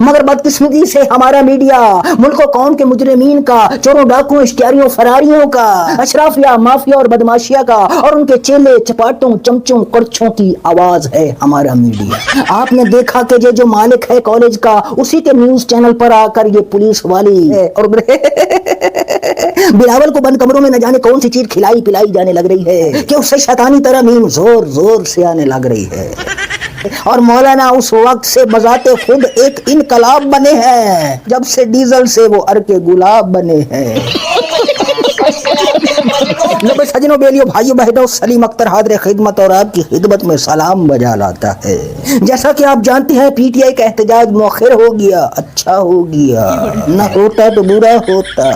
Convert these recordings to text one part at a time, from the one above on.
मगर बदकिस्मती से हमारा मीडिया मुल्क और कौम के मुजरिमीन का, चोरों डाकुओं इश्तियारियों फरारियों का, अशराफिया माफिया और बदमाशिया का और उनके चेले चपाटों चमचों करछों की आवाज है हमारा मीडिया। आपने देखा कि ये जो मालिक है कॉलेज का, उसी के न्यूज चैनल पर आकर ये पुलिस वाली है और बिलावल को बंद कमरों में न जाने कौन सी चीज खिलाई पिलाई जाने लग रही है कि उससे शैतानी तरमीम जोर जोर से आने लग रही है। और मौलाना उस वक्त से बजाते खुद एक इनकलाब बने हैं जब से डीजल से वो अरके गुलाब बने हैं। सजनों बेलियों भाइयों बहनों, सलीम अख्तर हाज़िर खिदमत और आपकी खिदमत में सलाम बजा लाता है। जैसा कि आप जानते हैं पीटीआई का एहतजाज मौखिर हो गया, अच्छा हो गया, न होता तो बुरा होता।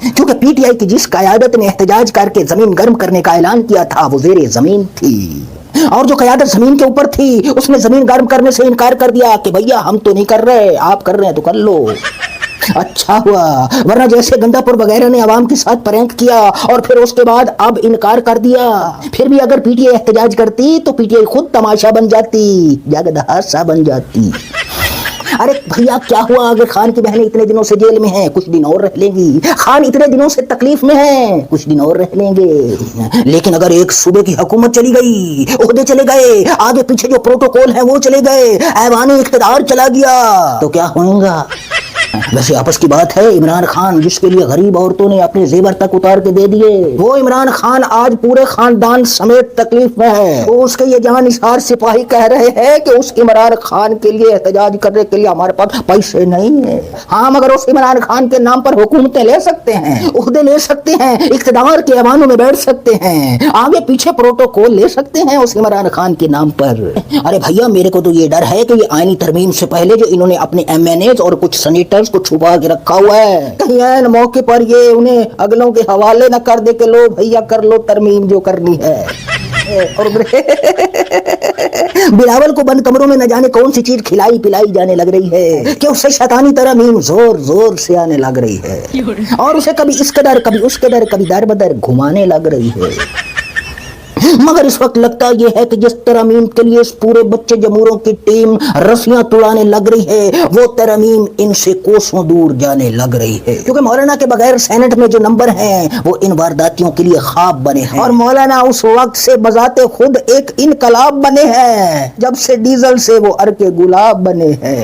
क्योंकि पीटीआई की जिस क़यादत ने एहतजाज करके जमीन गर्म करने का ऐलान किया था वो ज़ेरे जमीन थी, और जो क़यादत जमीन के ऊपर थी उसने जमीन गर्म करने से इनकार कर दिया कि भैया हम तो नहीं कर रहे, आप कर रहे हैं तो कर लो। अच्छा हुआ, वरना जैसे गंडापुर वगैरह ने आवाम के साथ प्रैंक किया और फिर उसके बाद अब इनकार कर दिया, फिर भी अगर पीटीआई एहतजाज करती तो पीटीआई खुद तमाशा बन जाती, जगदहासा बन जाती। अरे भैया क्या हुआ, अगर खान की बहनें इतने दिनों से जेल में हैं, कुछ दिन और रह लेंगी। खान इतने दिनों से तकलीफ में हैं, कुछ दिन और रह लेंगे। लेकिन अगर एक सूबे की हुकूमत चली गई, ओहदे चले गए, आगे पीछे जो प्रोटोकॉल है वो चले गए, ऐवान इख्तिदार चला गया, तो क्या होगा? वैसे आपस की बात है, इमरान खान जिसके लिए गरीब औरतों ने अपने जेवर तक उतार के दे दिए, वो इमरान खान आज पूरे खानदान समेत तकलीफ में है। तो उसके ये जानिसार सिपाही कह रहे हैं कि उस इमरान खान के लिए एहतजाज करने के लिए हमारे पास पैसे नहीं है। हाँ, मगर उस इमरान खान के नाम पर हुकूमतें ले सकते हैं, उहदे ले सकते हैं, इख्तिदार के ऐवानों में बैठ सकते हैं, आगे पीछे प्रोटोकॉल ले सकते हैं उस इमरान खान के नाम पर। अरे भैया मेरे को तो ये डर है कि ये आईनी तरमीम से पहले जो इन्होंने अपने MNAs और कुछ सेनेटर्स को छुपा के रखा हुआ है, कहीं ऐन मौके पर ये उन्हें अगलों के हवाले न कर दे के लो भैया कर लो तरमीम जो करनी है। और बिलावल को बंद कमरों में न जाने कौन सी चीज खिलाई पिलाई जाने लग रही है कि उससे शैतानी तरमीम जोर जोर से आने लग रही है और उसे कभी इस कदर कभी उस कदर कभी दर बदर घुमाने लग रही है। मगर इस वक्त लगता यह है कि जिस तरमीम के लिए इस पूरे बच्चे जमूरों की टीम रस्सियां तुड़ाने लग रही है, वो तरमीम इनसे कोसों दूर जाने लग रही है। क्योंकि मौलाना के बगैर सेनेट में जो नंबर हैं वो इन वारदातियों के लिए ख्वाब बने हैं, और मौलाना उस वक्त से बजाते खुद एक इनकलाब बने हैं जब से डीजल से वो अरके गुलाब बने हैं।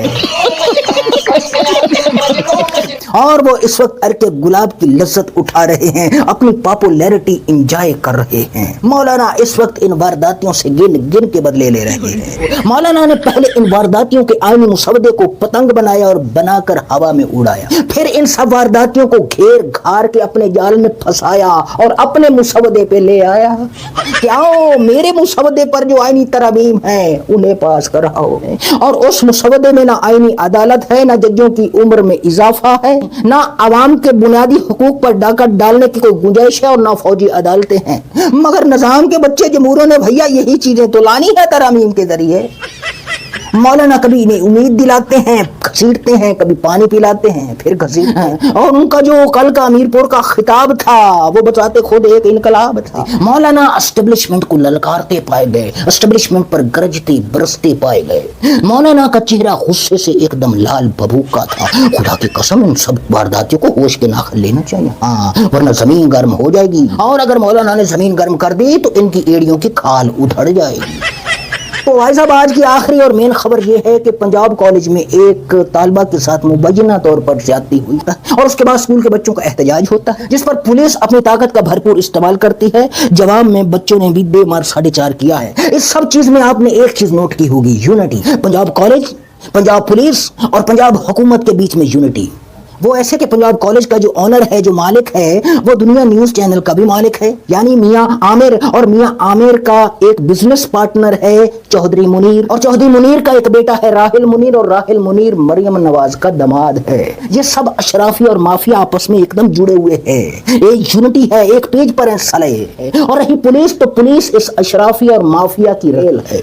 और वो इस वक्त अरके गुलाब की लज्जत उठा रहे हैं, अपनी पॉपुलैरिटी एंजॉय कर रहे हैं। मौलाना इस वक्त इन वारदातियों से गिन गिन के बदले ले रहे हैं। मौलाना ने पहले इन वारदातियों के आईनी मुसवदे को पतंग बनाया और बनाकर हवा में उड़ाया, फिर इन सब वारदातियों को घेर घार के अपने जाल में फंसाया और अपने मुसवदे पे ले आया। क्या मेरे मुसवदे पर जो आईनी तरमीम है उन्हें पास कराओ, और उस मुसवदे में ना आईनी अदालत है, ना जजों की उम्र में इजाफा है, ना आवाम के बुनियादी हुकूक पर डाका डालने की कोई गुंजाइश है, और ना फौजी अदालतें हैं। मगर निजाम के बच्चे जमहूरों ने भैया यही चीजें तो लानी है तरमीम के जरिए। मौलाना कभी इन्हें उम्मीद दिलाते हैं, घसीटते हैं, कभी पानी पिलाते हैं, फिर घसीटते हैं। और उनका जो कल का अमीरपुर का खिताब था वो बताते खुद एक इनकलाब था। मौलाना एस्टेब्लिशमेंट को ललकारते पाए गए, एस्टेब्लिशमेंट पर गरजते बरसते पाए गए। मौलाना का चेहरा गुस्से से एकदम लाल बबूका था। खुदा की कसम इन सब वारदातियों को होश के नाखन लेना चाहिए, हाँ, वरना जमीन गर्म हो जाएगी, और अगर मौलाना ने जमीन गर्म कर दी तो इनकी एड़ियों की खाल उधड़ जाएगी। तो भाई साहब आज की आखिरी और मेन खबर यह है कि पंजाब कॉलेज में एक तालिबा के साथ मुबैना तौर पर ज्यादती हुई है, और उसके बाद स्कूल के बच्चों का एहतजाज होता है जिस पर पुलिस अपनी ताकत का भरपूर इस्तेमाल करती है। जवाब में बच्चों ने भी बेमार 4.5 किया है। इस सब चीज में आपने एक चीज नोट की होगी, unity. Punjab college, Punjab police और पंजाब हुकूमत के बीच में यूनिटी। वो ऐसे कि पंजाब कॉलेज का जो ऑनर है, जो मालिक है, वो दुनिया न्यूज चैनल का भी मालिक है, यानी मियां आमिर, और मियां आमिर का एक बिजनेस पार्टनर है चौधरी मुनीर, और चौधरी मुनीर का एक बेटा है राहिल मुनीर, और राहिल मुनीर मरियम नवाज का दामाद है। ये सब अशराफी और माफिया आपस में एकदम जुड़े हुए हैं, एक यूनिटी है, एक पेज पर है सले। और रही पुलिस, तो पुलिस इस अशराफी और माफिया की रेल है।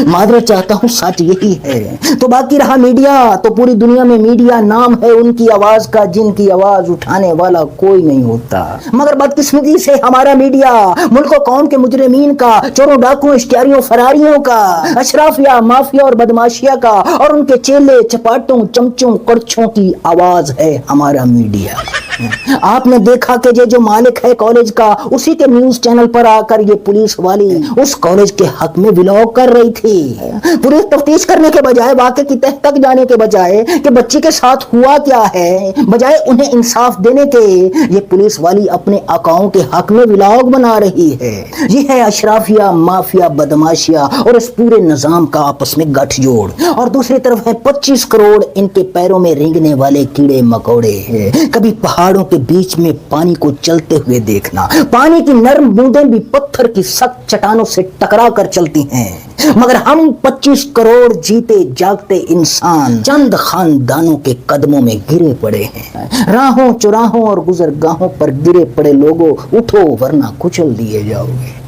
मादरत चाहता हूँ सच यही है। तो बाकी रहा मीडिया, तो पूरी दुनिया में मीडिया नाम है, ان کی آواز کا جن کی آواز اٹھانے والا کوئی نہیں ہوتا. مگر بدقسمتی سے ہمارا میڈیا ملک و قوم کے مجرمین کا، چوروں ڈاکوؤں اشتہاریوں فراریوں کا، اشرافیہ مافیا اور بدماشیا کا اور ان کے چیلے چپاٹوں چمچوں کرچھوں کی آواز ہے ہمارا میڈیا. آپ نے دیکھا کہ جو مالک ہے کالج کا، اسی کے نیوز چینل پر آ کر یہ پولیس والی اس کالج کے حق میں ولاگ کر رہی تھی. پولیس تفتیش کرنے کے بجائے، واقعے کی تہ تک جانے کے بجائے کہ بچی کے ساتھ ہوا کیا ہے، بجائے انہیں انصاف دینے کے، یہ پولیس والی اپنے آقاؤں کے حق میں ولاگ بنا رہی ہے. یہ ہے اشرافیہ مافیا بدماشیا اور اس پورے نظام کا آپس میں گٹھ جوڑ. اور دوسری طرف ہے 25 کروڑ ان کے پیروں میں رینگنے والے کیڑے مکوڑے. کبھی پہاڑوں کے بیچ میں پانی کو چلتے ہوئے دیکھنا، پانی کی نرم بوندیں بھی پتھر کی سخت چٹانوں سے ٹکرا کر چلتی ہیں. مگر ہم 25 کروڑ جیتے جاگتے انسان چند خاندانوں کے قدموں میں گرے پڑے ہیں. راہوں چراہوں اور گزرگاہوں پر گرے پڑے لوگوں، اٹھو ورنہ کچل دیے جاؤ گے.